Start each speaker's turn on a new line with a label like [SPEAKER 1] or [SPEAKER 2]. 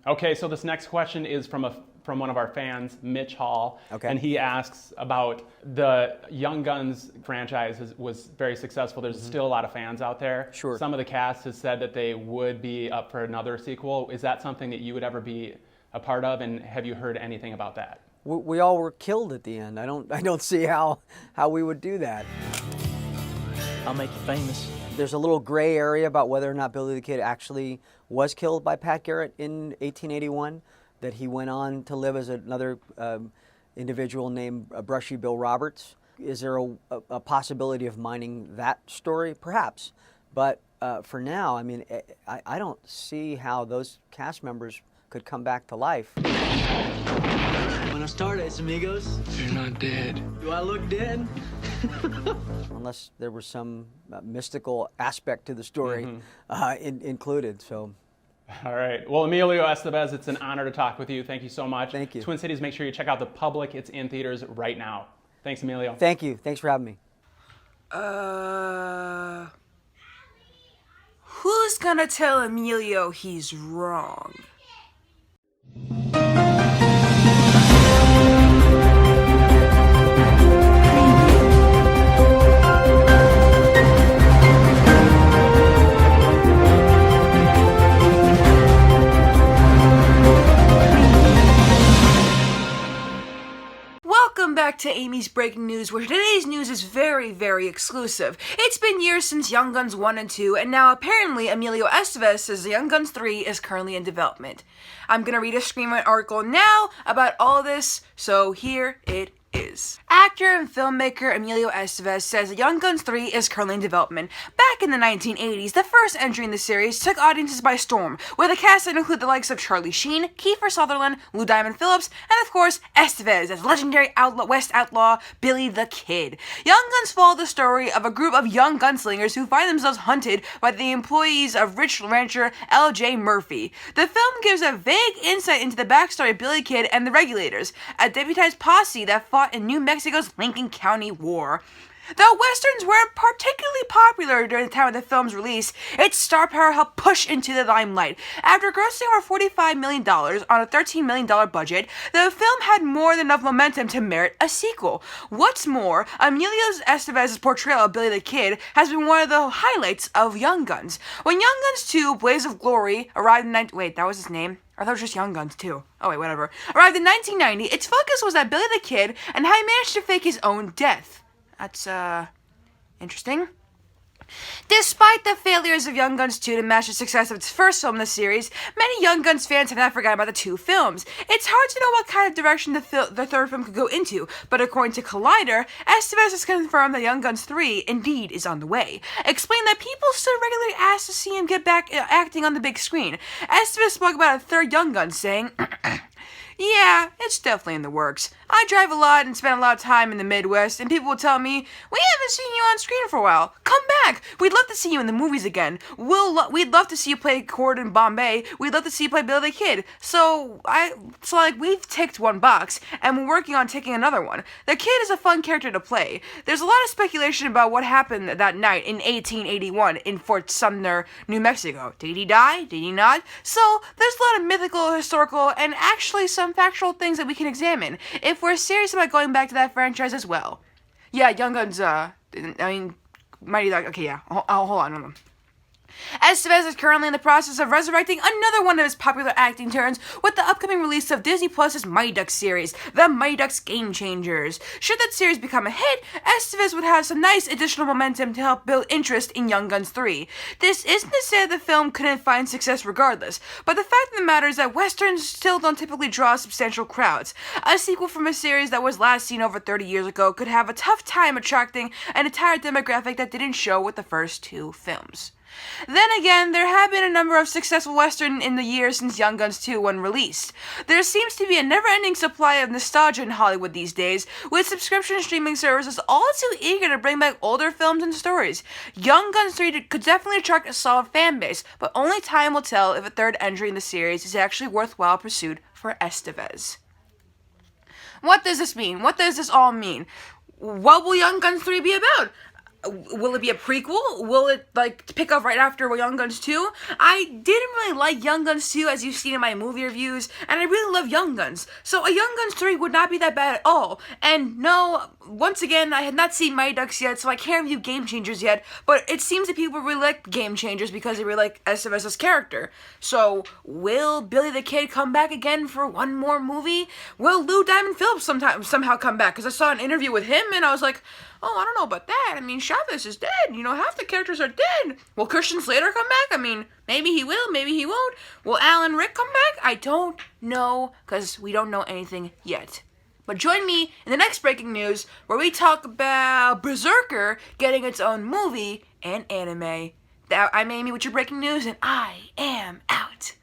[SPEAKER 1] Okay, so this next question is from one of our fans, Mitch Hall, and he asks about the Young Guns franchise was very successful. There's still a lot of fans out there.
[SPEAKER 2] Sure.
[SPEAKER 1] Some of the cast has said that they would be up for another sequel. Is that something that you would ever be a part of, and have you heard anything about that?
[SPEAKER 2] We all were killed at the end. I don't see how we would do that.
[SPEAKER 3] I'll make you famous.
[SPEAKER 2] There's a little gray area about whether or not Billy the Kid actually was killed by Pat Garrett in 1881, that he went on to live as another individual named Brushy Bill Roberts. Is there a possibility of mining that story? Perhaps. But for now, I mean, I don't see how those cast members could come back to life.
[SPEAKER 4] Buenos tardes, amigos.
[SPEAKER 5] You're not dead.
[SPEAKER 4] Do I look dead?
[SPEAKER 2] Unless there was some mystical aspect to the story included. So.
[SPEAKER 1] All right. Well, Emilio Estevez, it's an honor to talk with you. Thank you so much.
[SPEAKER 2] Thank you.
[SPEAKER 1] Twin Cities, make sure you check out The Public. It's in theaters right now. Thanks, Emilio.
[SPEAKER 2] Thank you. Thanks for having me.
[SPEAKER 6] Who's gonna tell Emilio he's wrong? Welcome back to Amy's Breaking News, where today's news is very, very exclusive. It's been years since Young Guns 1 and 2, and now apparently Emilio Estevez says Young Guns 3 is currently in development. I'm gonna read a Screenrant article now about all this, so here it is. Actor and filmmaker Emilio Estevez says Young Guns 3 is currently in development. Back in the 1980s, the first entry in the series took audiences by storm, with a cast that included the likes of Charlie Sheen, Kiefer Sutherland, Lou Diamond Phillips, and of course, Estevez as legendary West outlaw Billy the Kid. Young Guns follow the story of a group of young gunslingers who find themselves hunted by the employees of rich rancher L.J. Murphy. The film gives a vague insight into the backstory of Billy the Kid and the Regulators, a deputized posse that fought in New Mexico's Lincoln County War. Though westerns weren't particularly popular during the time of the film's release, its star power helped push into the limelight. After grossing over $45 million on a $13 million budget, the film had more than enough momentum to merit a sequel. What's more, Emilio Estevez's portrayal of Billy the Kid has been one of the highlights of Young Guns. When Young Guns 2, Blaze of Glory, arrived in wait, that was his name? I thought it was just Young Guns too. Oh wait, whatever. Arrived in 1990, its focus was at Billy the Kid and how he managed to fake his own death. That's, interesting. Despite the failures of Young Guns 2 to match the success of its first film in the series, many Young Guns fans have not forgotten about the two films. It's hard to know what kind of direction the third film could go into, but according to Collider, Estevez has confirmed that Young Guns 3 indeed is on the way. Explained that people still regularly ask to see him get back acting on the big screen. Estevez spoke about a third Young Guns, saying, "Yeah, it's definitely in the works. I drive a lot and spend a lot of time in the Midwest, and people will tell me, we haven't seen you on screen for a while. Come back. We'd love to see you in the movies again. We'd love to see you play Cord in Bombay. We'd love to see you play Billy the Kid. So we've ticked one box, and we're working on ticking another one. The Kid is a fun character to play. There's a lot of speculation about what happened that night in 1881 in Fort Sumner, New Mexico. Did he die? Did he not? So there's a lot of mythical, historical, and actually some factual things that we can examine if we're serious about going back to that franchise as well." Yeah, Young Guns, Mighty Duck, okay, yeah, hold on. Estevez is currently in the process of resurrecting another one of his popular acting turns with the upcoming release of Disney Plus' Mighty Ducks series, The Mighty Ducks Game Changers. Should that series become a hit, Estevez would have some nice additional momentum to help build interest in Young Guns 3. This isn't to say the film couldn't find success regardless, but the fact of the matter is that westerns still don't typically draw substantial crowds. A sequel from a series that was last seen over 30 years ago could have a tough time attracting an entire demographic that didn't show with the first two films. Then again, there have been a number of successful westerns in the years since Young Guns 2 when released. There seems to be a never-ending supply of nostalgia in Hollywood these days, with subscription streaming services all too eager to bring back older films and stories. Young Guns 3 could definitely attract a solid fan base, but only time will tell if a third entry in the series is actually worthwhile pursuit for Estevez. What does this mean? What does this all mean? What will Young Guns 3 be about? Will it be a prequel? Will it, like, pick up right after Young Guns 2? I didn't really like Young Guns 2, as you've seen in my movie reviews, and I really love Young Guns. So a Young Guns 3 would not be that bad at all. And no, once again, I had not seen Mighty Ducks yet, so I can't review Game Changers yet, but it seems that people really like Game Changers because they really like Estevez's character. So, will Billy the Kid come back again for one more movie? Will Lou Diamond Phillips somehow come back? Because I saw an interview with him, and I was like, oh, I don't know about that. I mean, Chavez is dead. You know, half the characters are dead. Will Christian Slater come back? I mean, maybe he will, maybe he won't. Will Alan Rick come back? I don't know, because we don't know anything yet. But join me in the next breaking news, where we talk about Berserker getting its own movie and anime. I'm Amy with your breaking news, and I am out.